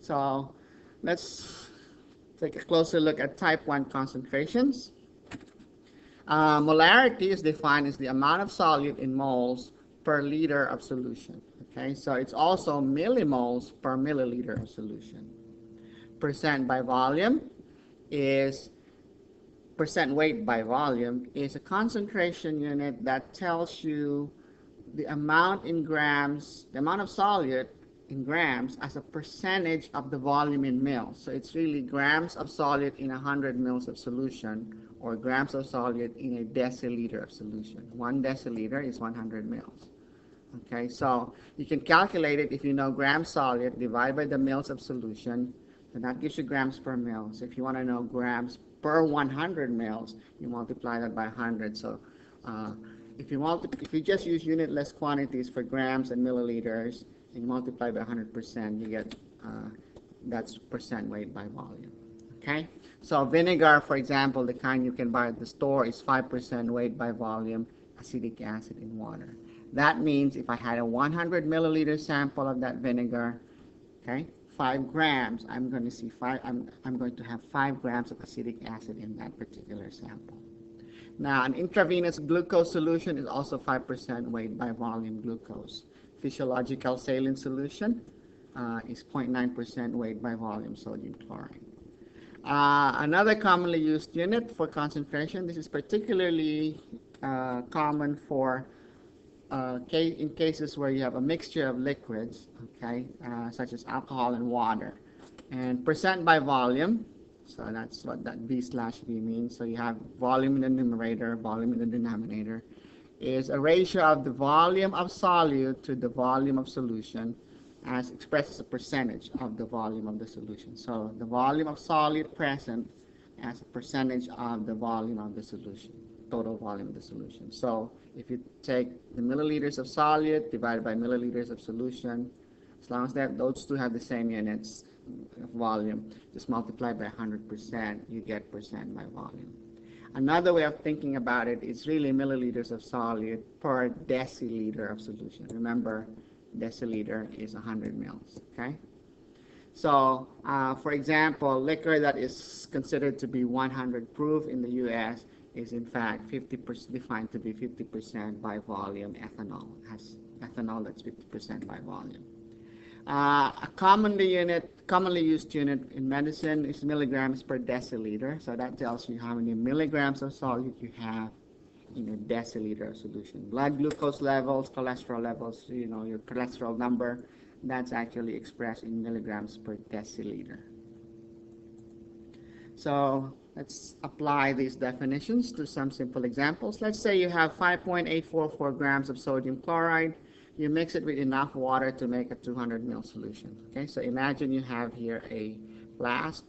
So let's take a closer look at type 1 concentrations. Molarity is defined as the amount of solute in moles per liter of solution. Okay, so it's also millimoles per milliliter of solution. Percent by volume is percent weight by volume is a concentration unit that tells you the amount in grams, the amount of solute in grams as a percentage of the volume in mils. So it's really grams of solute in 100 mils of solution, or grams of solute in a deciliter of solution. 1 deciliter is 100 mils. Okay, so you can calculate it if you know grams solute, divide by the mils of solution, and that gives you grams per mil. So if you want to know grams per 100 mils, you multiply that by 100. So if you just use unitless quantities for grams and milliliters and you multiply by 100%, you get that's percent weight by volume. Okay, so vinegar, for example, the kind you can buy at the store, is 5% weight by volume acetic acid in water. That means if I had a 100 milliliter sample of that vinegar, okay, 5 grams, I'm going to have 5 grams of acetic acid in that particular sample. Now, an intravenous glucose solution is also 5% weight by volume glucose. Physiological saline solution is 0.9% weight by volume sodium chloride. Another commonly used unit for concentration, this is particularly common for in cases where you have a mixture of liquids, okay, such as alcohol and water. And percent by volume, so that's what that V/V means. So you have volume in the numerator, volume in the denominator, is a ratio of the volume of solute to the volume of solution as expressed as a percentage of the volume of the solution. So the volume of solute present as a percentage of the volume of the solution, total volume of the solution. So if you take the milliliters of solute divided by milliliters of solution, as long as those two have the same units of volume, just multiply by 100%, you get percent by volume. Another way of thinking about it is really milliliters of solute per deciliter of solution. Remember, deciliter is 100 mils, okay? So, for example, liquor that is considered to be 100 proof in the U.S. is in fact 50% defined to be 50% by volume ethanol. It has ethanol that's 50% by volume. A commonly used unit in medicine is milligrams per deciliter. So that tells you how many milligrams of solute you have in a deciliter of solution. Blood glucose levels, cholesterol levels, your cholesterol number, that's actually expressed in milligrams per deciliter. So let's apply these definitions to some simple examples. Let's say you have 5.844 grams of sodium chloride. You mix it with enough water to make a 200 ml solution. Okay, so imagine you have here a flask.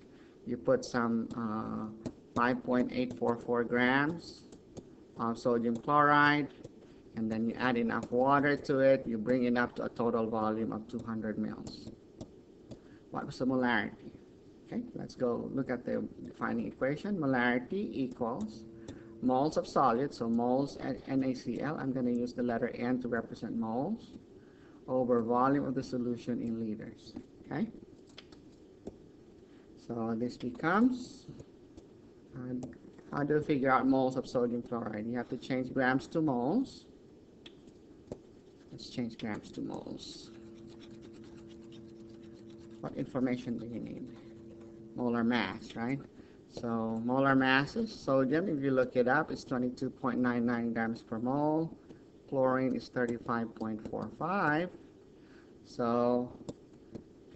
You put some 5.844 grams of sodium chloride, and then you add enough water to it. You bring it up to a total volume of 200 mils. What was the molarity? Okay, let's go look at the defining equation. Molarity equals moles of solute, so moles at NaCl. I'm going to use the letter N to represent moles, over volume of the solution in liters. Okay, so this becomes, how do you figure out moles of sodium chloride? You have to change grams to moles. Let's change grams to moles. What information do you need? Molar mass, right? So molar masses, sodium, if you look it up, is 22.99 grams per mole. Chlorine is 35.45. So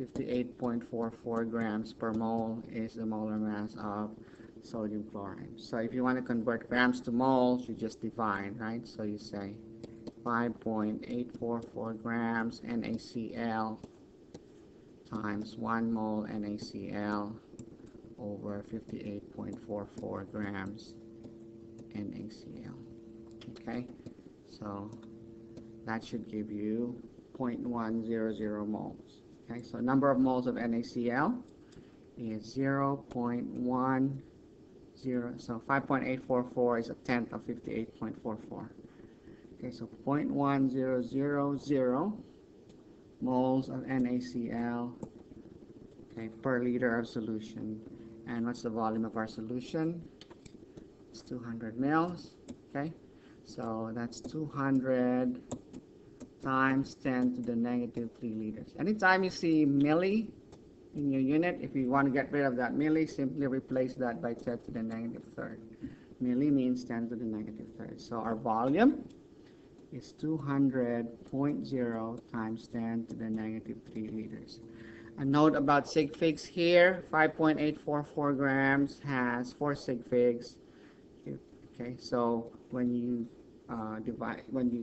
58.44 grams per mole is the molar mass of sodium chloride. So if you want to convert grams to moles, you just divide, right? So you say 5.844 grams NaCl times 1 mole NaCl over 58.44 grams NaCl. Okay, so that should give you 0.100 moles. Okay, so number of moles of NaCl is 0.10. So 5.844 is a tenth of 58.44. Okay, so 0.1000 moles of NaCl, okay, per liter of solution. And what's the volume of our solution? It's 200 mils, okay? So that's 200 times 10 to the negative 3 liters. Anytime you see milli in your unit, if you want to get rid of that milli, simply replace that by 10 to the negative third. Milli means 10 to the negative third. So our volume is 200.0 times 10 to the negative 3 liters. A note about sig figs here, 5.844 grams has 4 sig figs. Okay, so when you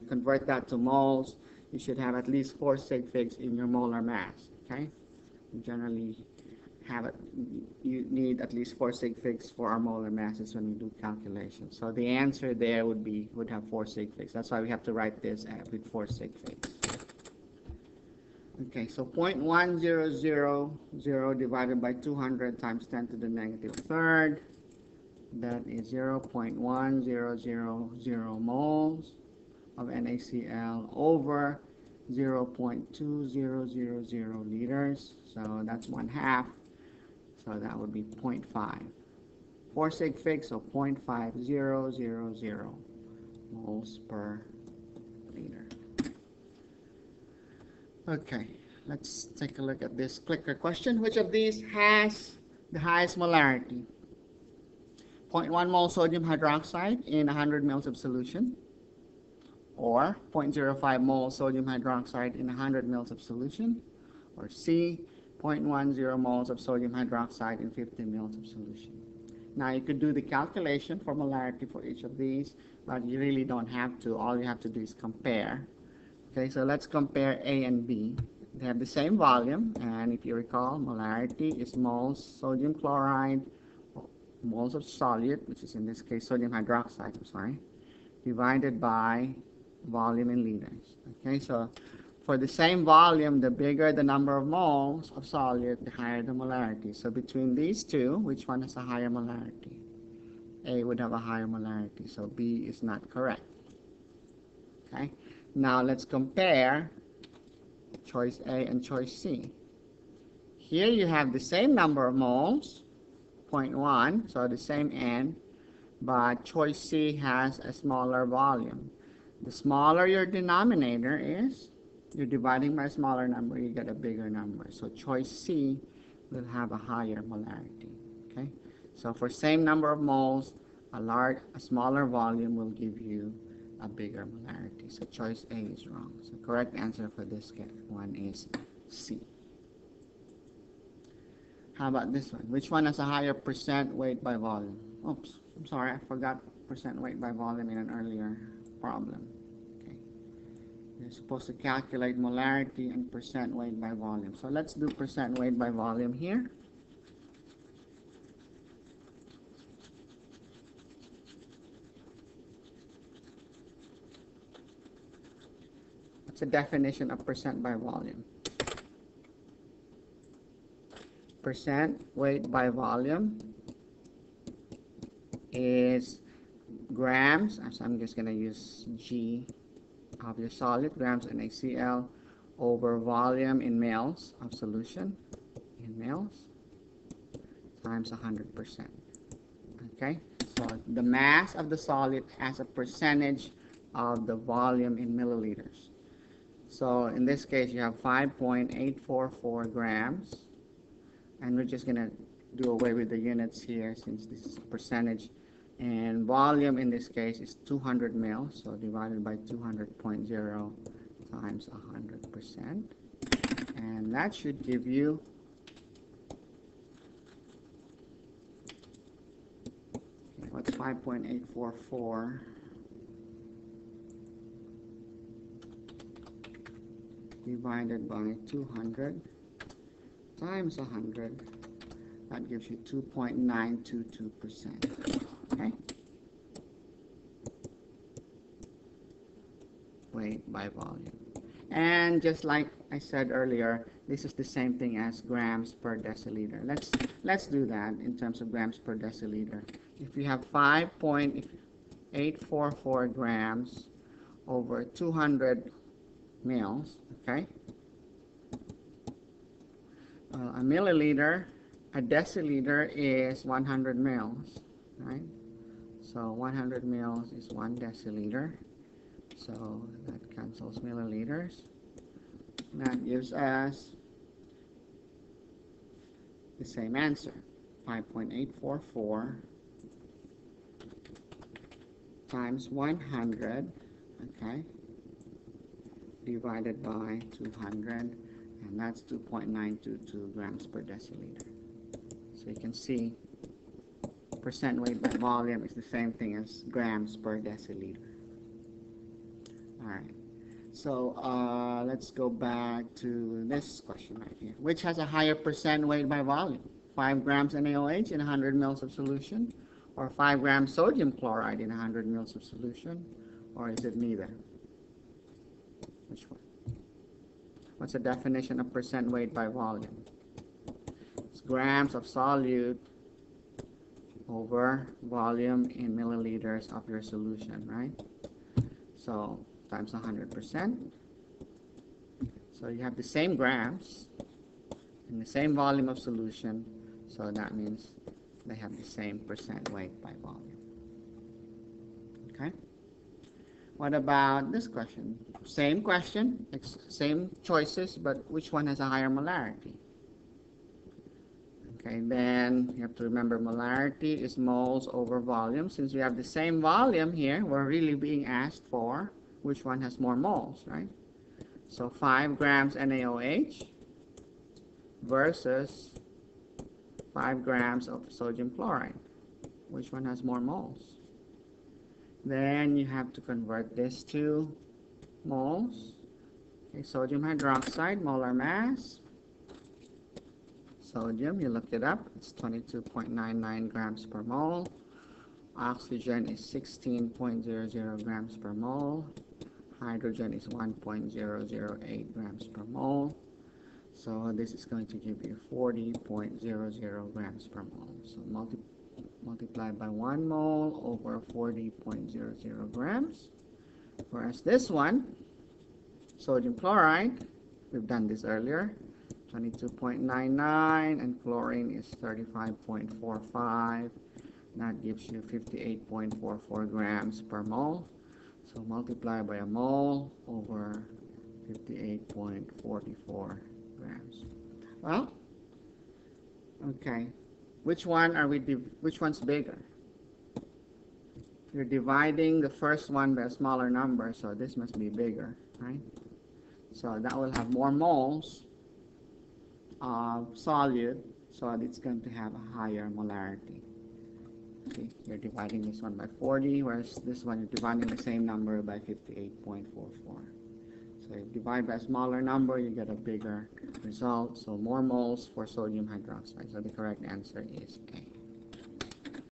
convert that to moles, you should have at least 4 sig figs in your molar mass. Okay, you generally have it. You need at least 4 sig figs for our molar masses when we do calculations. So the answer there would have 4 sig figs. That's why we have to write this with 4 sig figs. Okay, so 0.1000 divided by 200 times 10 to the negative third. That is 0.1000 moles of NaCl over 0.2000 liters. So that's 1/2. So that would be 0.5. 4 sig figs, so 0.5000 moles per liter. Okay, let's take a look at this clicker question. Which of these has the highest molarity? 0.1 mole sodium hydroxide in 100 mils of solution, or 0.05 mole sodium hydroxide in 100 mils of solution, or C, 0.10 moles of sodium hydroxide in 50 mils of solution. Now you could do the calculation for molarity for each of these, but you really don't have to. All you have to do is compare. Okay, so let's compare A and B. They have the same volume, and if you recall, molarity is moles sodium chloride, moles of solute, which is in this case sodium hydroxide, divided by volume in liters. Okay, so for the same volume, the bigger the number of moles of solute, the higher the molarity. So between these two, which one has a higher molarity? A would have a higher molarity, so B is not correct. Okay, now let's compare choice A and choice C. Here you have the same number of moles, 0.1, so the same N, but choice C has a smaller volume. The smaller your denominator is, you're dividing by a smaller number, you get a bigger number. So choice C will have a higher molarity. Okay, so for same number of moles, a smaller volume will give you a bigger molarity. So choice A is wrong. So correct answer for this one is C. How about this one? Which one has a higher percent weight by volume? Oops, I'm sorry, I forgot percent weight by volume in an earlier problem. Okay, you're supposed to calculate molarity and percent weight by volume. So let's do percent weight by volume here. What's the definition of percent by volume? Percent weight by volume is grams, so I'm just going to use G of your solid, grams NaCl, over volume in mils of solution, in mils, times 100%. Okay, so the mass of the solid as a percentage of the volume in milliliters. So in this case, you have 5.844 grams. And we're just going to do away with the units here since this is a percentage. And volume in this case is 200 mils, so divided by 200.0 times 100%. And that should give you what's 5.844 divided by 200 times 100, that gives you 2.922%. Okay? Weight by volume. And just like I said earlier, this is the same thing as grams per deciliter. Let's do that in terms of grams per deciliter. If you have 5.844 grams over 200 mils, okay? a milliliter, a deciliter is 100 mils, right? So 100 mils is 1 deciliter. So that cancels milliliters. That gives us the same answer, 5.844 times 100, okay, divided by 200, and that's 2.922 grams per deciliter. So you can see percent weight by volume is the same thing as grams per deciliter. All right. So let's go back to this question right here. Which has a higher percent weight by volume? 5 grams NaOH in 100 mils of solution, or 5 grams sodium chloride in 100 mils of solution, or is it neither? Which one? What's the definition of percent weight by volume? It's grams of solute over volume in milliliters of your solution, right? So times 100%. So you have the same grams and the same volume of solution, so that means they have the same percent weight by volume. Okay? What about this question? Same question, same choices, but which one has a higher molarity? Okay, then you have to remember molarity is moles over volume. Since we have the same volume here, we're really being asked for which one has more moles, right? So 5 grams NaOH versus 5 grams of sodium chloride. Which one has more moles? Then you have to convert this to moles. Okay, sodium hydroxide, molar mass. Sodium, you looked it up, it's 22.99 grams per mole. Oxygen is 16.00 grams per mole. Hydrogen is 1.008 grams per mole. So this is going to give you 40.00 grams per mole. So multiply by 1 mole over 40.00 grams. Whereas this one, sodium chloride, we've done this earlier, 22.99, and chlorine is 35.45. That gives you 58.44 grams per mole. So multiply by a mole over 58.44 grams. Well, okay. Which one's bigger? You're dividing the first one by a smaller number, so this must be bigger, right? So that will have more moles of solute, so it's going to have a higher molarity. See, you're dividing this one by 40, whereas this one you're dividing the same number by 58.44. So if you divide by a smaller number, you get a bigger result, so more moles for sodium hydroxide. So the correct answer is A.